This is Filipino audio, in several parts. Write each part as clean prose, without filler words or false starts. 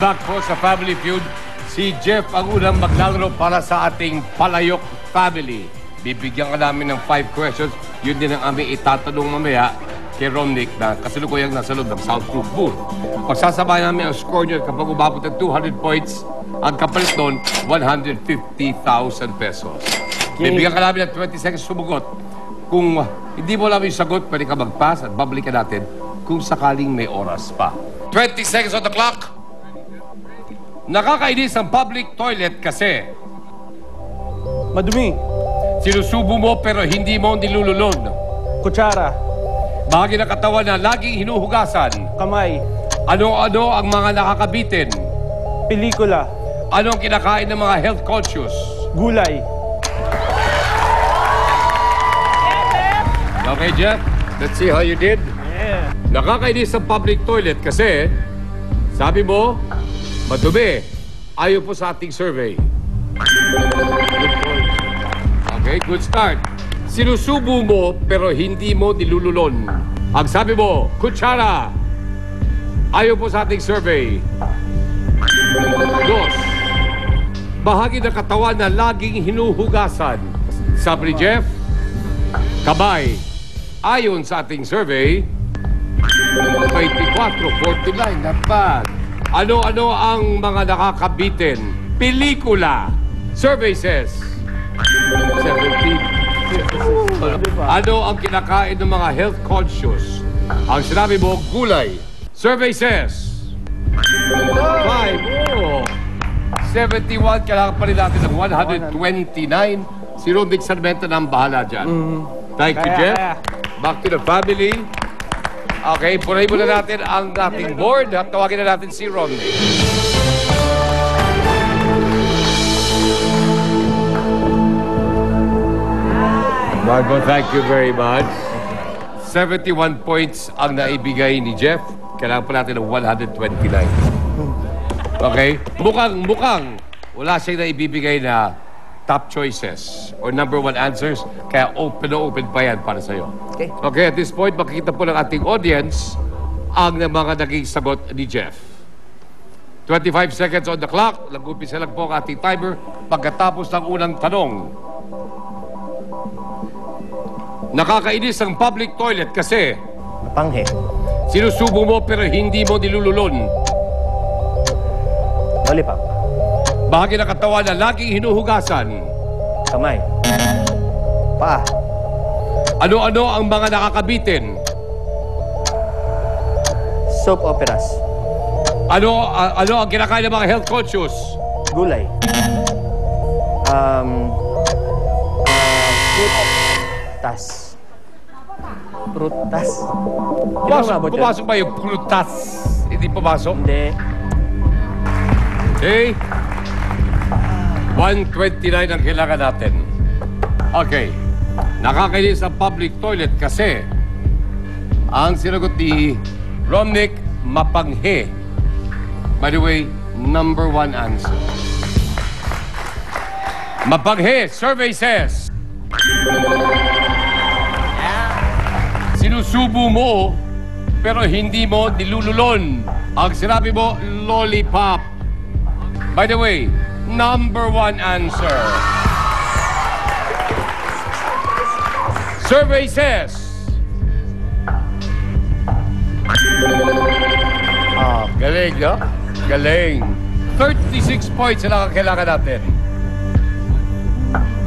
Back po sa Family Feud, si Jeff ang unang maglalaro para sa ating Palayok family. Bibigyan ka namin ng 5 questions. Yun din ang aming itatanong mamaya kay Romnick na kasalukuyang nasa loob ng soundproof booth. Pagsasabayan namin ang score nyo kapag umabot ng 200 points, ang kapalit doon, 150,000 pesos. Bibigyan ka namin ng 20 seconds sumugot. Kung hindi mo alam yung sagot, pwede ka mag-pass at babalikan natin kung sakaling may oras pa. 20 seconds on the clock. Nakakainis ang public toilet kasi Madumi. sinusubo mo pero hindi mo nilululon. Kutsara. Bahagi ng katawan na laging hinuhugasan. Kamay. Ano-ano ang mga nakakabitin? Pelikula. Ano ang kinakain ng mga health conscious? Gulay. Okay, Jeff? Let's see how you did. Yeah. Nakakainis ang public toilet kasi sabi mo, madumi. Ayaw po sa ating survey. Good point. Okay, good start. Sinusubo mo pero hindi mo nilululon. Ang sabi mo, kutsara. Ayaw po sa ating survey. Dos. Bahagi ng katawan na laging hinuhugasan. Sabi ni Jeff, kabay. Ayon sa ating survey, 24, 49, not bad. Ano-ano ang mga nakakabitin? Pelikula. Survey says, 17. Ano ang kinakain ng mga health conscious? Ang sinabi mo, gulay. Survey says, 5. Oh. 71, kailangan pa rin natin ng 129. Si Romnick Sarmiento na ang bahala dyan. Thank you, Jeff. Back to the family. Okay, punayin muna natin ang ating board at tawagin na natin si Romnick. Margo, thank you very much. 71 points ang naibigay ni Jeff. Kailangan pa natin ng 129. Okay? Mukhang wala siyang naibibigay na top choices or number 1 answers. Kaya open pa yan para sa'yo. Okay. Okay, at this point, makikita po ng ating audience ang mga naging sagot ni Jeff. 25 seconds on the clock. Nag-umpisa lang po ang ating timer pagkatapos ng unang tanong. Nakakainis ang public toilet kasi Panghe. sinusubo mo pero hindi mo nilululon. Lollipop. Bahagi ng katawan na laging hinuhugasan. Kamay. Paa. Ano-ano ang mga nakakabitin? Soap operas. Ano ang kinakain ng mga health conscious? Gulay. Frutas. Frutas. Pumasok ba yung prutas? Hindi pumasok? Hindi. Okay. 129 ang kailangan natin. Okay. Nakakainis ang public toilet kasi ang sinagot ni Romnick, mapanghe. By the way, number 1 answer. Mapanghe, survey says. Sinusubo mo pero hindi mo nilululon. Ang sinabi mo, lollipop. By the way, number 1 answer. Survey says. Galing, no? Galing. 36 points na kailangan natin.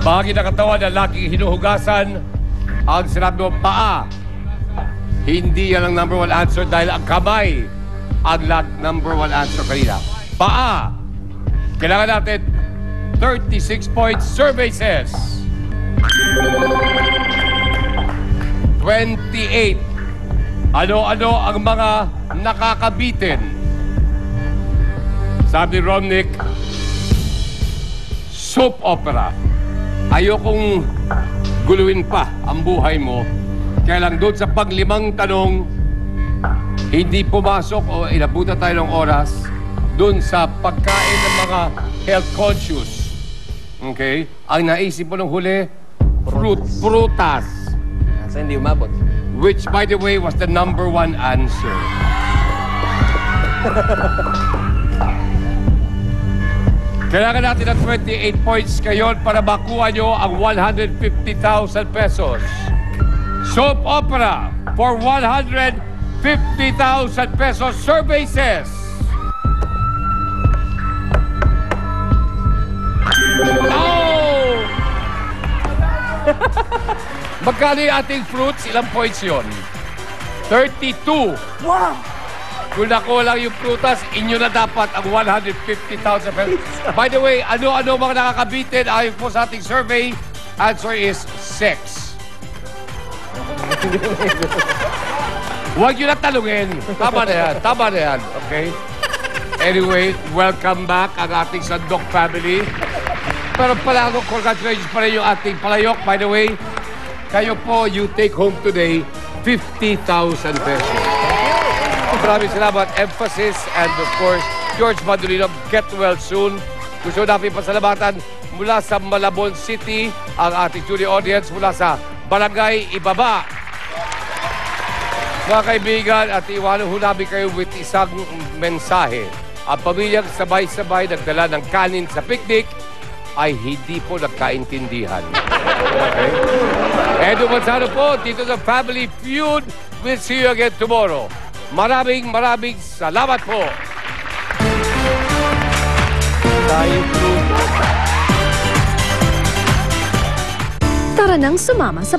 Bahagi ng katawan na laging hinuhugasan, ang sinabi mo, paa. Hindi yan ang number 1 answer dahil ang kamay ang number 1 answer kanina. Paa. Kailangan natin 36 points. Survey says 28. Ano-ano ang mga nakakabitin? Sabi Romnick, soap opera. Ayokong guluhin pa ang buhay mo. Kaya lang doon sa panglimang tanong, hindi pumasok o inabutan tayo ng oras doon sa pagkain ng mga health conscious. Okay? Ang naisip mo nung huli, prutas. So, hindi umabot. Which, by the way, was the number 1 answer. Kailangan natin ng 28 points ngayon para makuha nyo ang 150,000 pesos. Soap opera for 150,000 pesos. Survey says... Oh! Magkano yung ating fruits? Ilang points yon? 32. Wow! Kung nakuha lang yung prutas, inyo na dapat ang 150,000 pesos. By the way, ano-ano mga nakakabitin ayon po sa ating survey? Answer is sex. Huwag nyo na talungin. Tama na yan. Tama na yan. Okay? Anyway, welcome back ang ating Sandok family. Pero pala ako, congratulations pa rin yung ating palayok. By the way, kayo po, you take home today 50,000 pesos. Maraming salamat. Emphasis and of course, George Madulino, get well soon. Gusto namin pasalamatan mula sa Malabon City, ang ating studio audience mula sa Barangay Ibaba. Mga kaibigan, at iwanan ho namin kayo with isang mensahe. Ang pamilyang sabay-sabay nagdala ng kanin sa picnic ay hindi po nagkaintindihan. Okay? Edo Manzano po, dito sa Family Feud. We'll see you again tomorrow. Maraming salamat po. Tara nang sumama sa